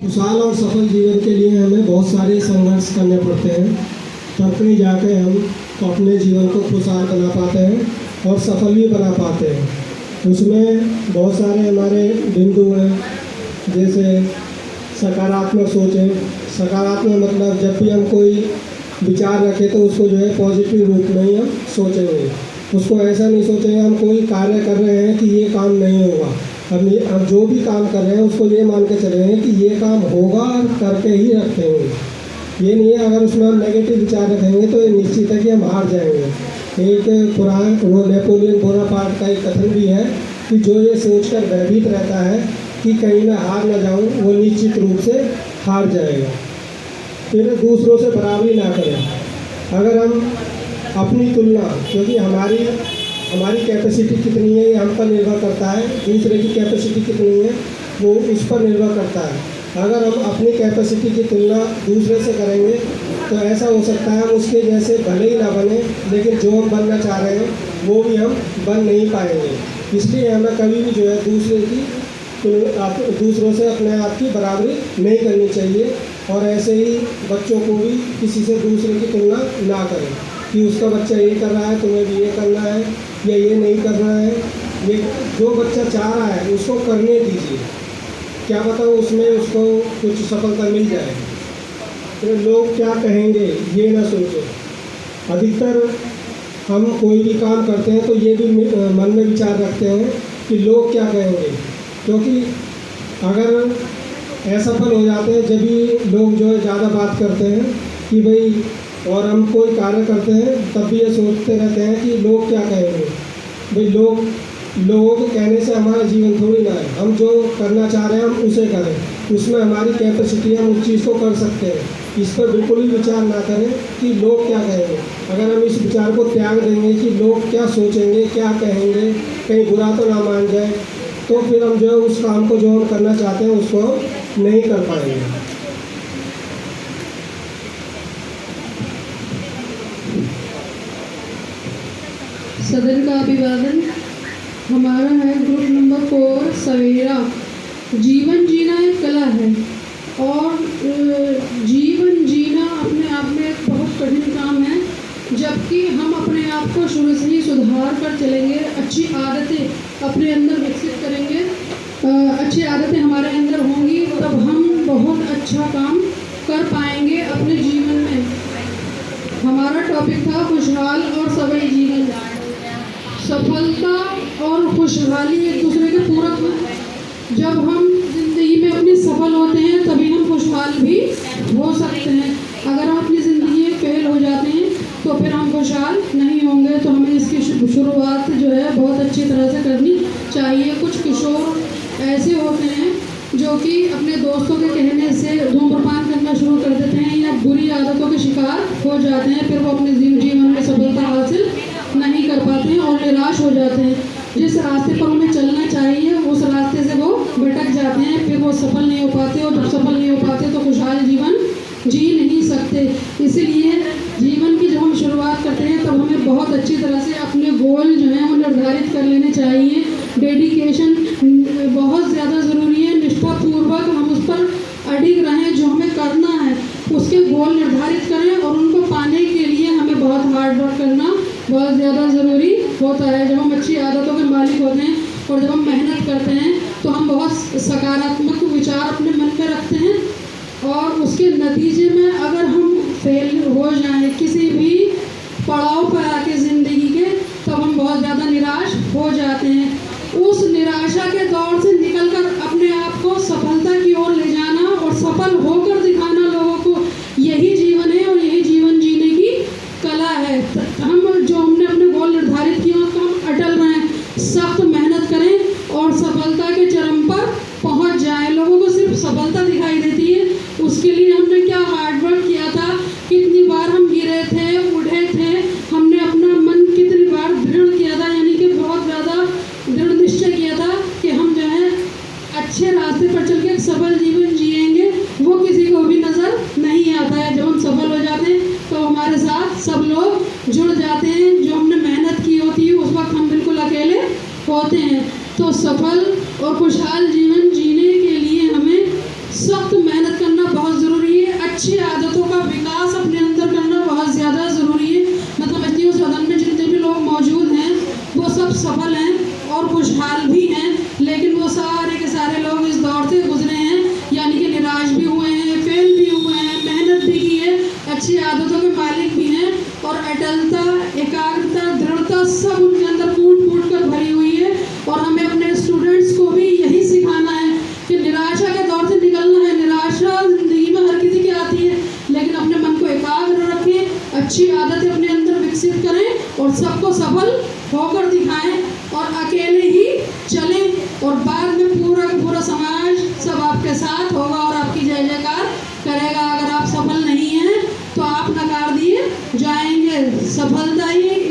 खुशहाल और सफल जीवन के लिए हमें बहुत सारे संघर्ष करने पड़ते हैं, तब कहीं जाके हम अपने जीवन को खुशहाल बना पाते हैं और सफल भी बना पाते हैं। उसमें बहुत सारे हमारे बिंदु हैं, जैसे सकारात्मक सोचें। सकारात्मक मतलब जब भी हम कोई विचार रखें तो उसको जो है पॉजिटिव रूप में ही हम सोचेंगे। उसको ऐसा नहीं सोचेंगे हम कोई कार्य कर रहे हैं कि ये काम नहीं होगा। हम जो भी काम कर रहे हैं उसको ये मान के चले हैं कि ये काम होगा और करके ही रखेंगे। ये नहीं है अगर उसमें हम नेगेटिव विचार रखेंगे तो ये निश्चित है कि हम हार जाएंगे। एक पुरान वो नेपोलियन बोनापार्ट का एक कथन भी है कि जो ये सोचकर भयभीत रहता है कि कहीं मैं हार ना जाऊं, वो निश्चित रूप से हार जाएगा। फिर दूसरों से बराबरी ना करें। अगर हम अपनी तुलना, क्योंकि हमारी कैपेसिटी कितनी है ये हम पर निर्भर करता है, दूसरे की कैपेसिटी कितनी है वो उस पर निर्भर करता है। अगर हम अपनी कैपेसिटी की तुलना दूसरे से करेंगे तो ऐसा हो सकता है हम उसके जैसे भले ही ना बने, लेकिन जो हम बनना चाह रहे हैं वो भी हम बन नहीं पाएंगे। इसलिए हमें कभी भी जो है दूसरों से अपने आप की बराबरी नहीं करनी चाहिए। और ऐसे ही बच्चों को भी किसी से दूसरे की तुलना ना करें कि उसका बच्चा ये कर रहा है तुम्हें भी ये करना है या ये नहीं करना है। ये जो बच्चा चाह रहा है उसको करने दीजिए, क्या पता उसमें उसको कुछ सफलता मिल जाए। तो लोग क्या कहेंगे ये ना सोचो। अधिकतर हम कोई भी काम करते हैं तो ये भी मन में विचार रखते हैं कि लोग क्या कहेंगे, क्योंकि अगर असफल हो जाते हैं जब भी लोग जो है ज़्यादा बात करते हैं कि भाई, और हम कोई कार्य करते हैं तब भी ये सोचते रहते हैं कि लोग क्या कहेंगे। भाई लोगों के कहने से हमारा जीवन थोड़ी ना है। हम जो करना चाह रहे हैं हम उसे करें, उसमें हमारी कैपेसिटी है, हम उस चीज़ को कर सकते हैं। इस पर बिल्कुल भी विचार ना करें कि लोग क्या कहेंगे। अगर हम इस विचार को त्याग देंगे कि लोग क्या सोचेंगे क्या कहेंगे, कहीं बुरा तो ना मान जाए, तो फिर हम जो है उस काम को जो हम करना चाहते हैं उसको नहीं कर पाएंगे। सदन का अभिवादन। हमारा है ग्रुप नंबर 4 सवेरा। जीवन जीना एक कला है और जीवन जीना अपने आप में एक बहुत कठिन काम है। जबकि हम अपने आप को शुरू से ही सुधार कर चलेंगे, अच्छी आदतें अपने अंदर विकसित करेंगे, अच्छी आदतें हमारे अंदर होंगी, तब हम बहुत अच्छा काम कर पाएंगे अपने जीवन में। हमारा टॉपिक था खुशहाल और सफल जीवन। सफलता और खुशहाली एक दूसरे के पूरक हैं। जब हम जिंदगी में अपनी सफल होते हैं तभी हम खुशहाल भी हो सकते हैं। अगर हम अपनी ज़िंदगी में फेल हो जाते हैं तो फिर हम खुशहाल नहीं होंगे। तो हमें इसकी शुरुआत जो है बहुत अच्छी तरह से करनी चाहिए। कुछ किशोर ऐसे होते हैं जो कि अपने दोस्तों के कहने से धूम्रपान करना शुरू कर देते हैं या बुरी आदतों के शिकार हो जाते हैं। फिर वो अपने जीवन में सफलता हासिल नहीं कर पाते हैं और निराश हो जाते हैं। जिस रास्ते पर उन्हें चलना चाहिए उस रास्ते से वो भटक जाते हैं, फिर वो सफल नहीं हो पाते, और जब सफल नहीं हो पाते तो खुशहाल जीवन जी नहीं सकते। इसलिए जीवन की जब हम शुरुआत करते हैं तब हमें बहुत अच्छी तरह से अपने गोल जो हैं वो निर्धारित कर लेने चाहिए। डेडिकेशन बहुत ज़्यादा ज़रूरी है। निष्ठापूर्वक हम उस पर अडिग रहें, जो हमें करना है उसके गोल निर्धारित करें और उनको पाने के लिए हमें बहुत हार्ड वर्क करना बहुत ज़्यादा ज़रूरी होता है। जब हम अच्छी आदतों के मालिक होते हैं और जब हम मेहनत करते हैं तो हम बहुत सकारात्मक विचार अपने मन में रखते हैं, और उसके नतीजे में अगर हम फेल हो जाएं किसी भी पड़ाव पर आके ज़िंदगी के, तब हम बहुत ज़्यादा निराश हो जाते हैं। उस निराशा के दौर से निकलकर अपने आप को सफलता की ओर ले जाना और सफल होकर दिखाना लोगों को, यही जीवन है और यही जीवन जीने की कला है। हमने अपने गोल निर्धारित किए तो हम अटल रहें, सख्त मेहनत करें और सफलता के चरम पर पहुंच जाएं। लोगों को सिर्फ सफलता दिखाई देती है, उसके लिए हमने क्या हार्ड वर्क किया था, कितनी बार हम गिरे थे उठे थे, हमने अपना मन कितनी बार दृढ़ किया था, यानी कि बहुत ज़्यादा दृढ़ निश्चय किया था कि हम जो है अच्छे रास्ते पर चल के सफल जीवन जिएंगे, वो किसी को भी नज़र नहीं आता है। जब हम सफल हो जाते हैं तो हमारे साथ सब लोग जुड़ जाते हैं। जो हमने मेहनत की होती है उस वक्त हम बिल्कुल अकेले होते हैं। तो सफल और खुशहाल जीवन जीने के लिए हमें सख्त और सबको सफल होकर दिखाएं और अकेले ही चलें और बाद में पूरा का पूरा समाज सब आपके साथ होगा और आपकी जय जयकार करेगा। अगर आप सफल नहीं हैं तो आप नकार दिए जाएंगे। सफलता ही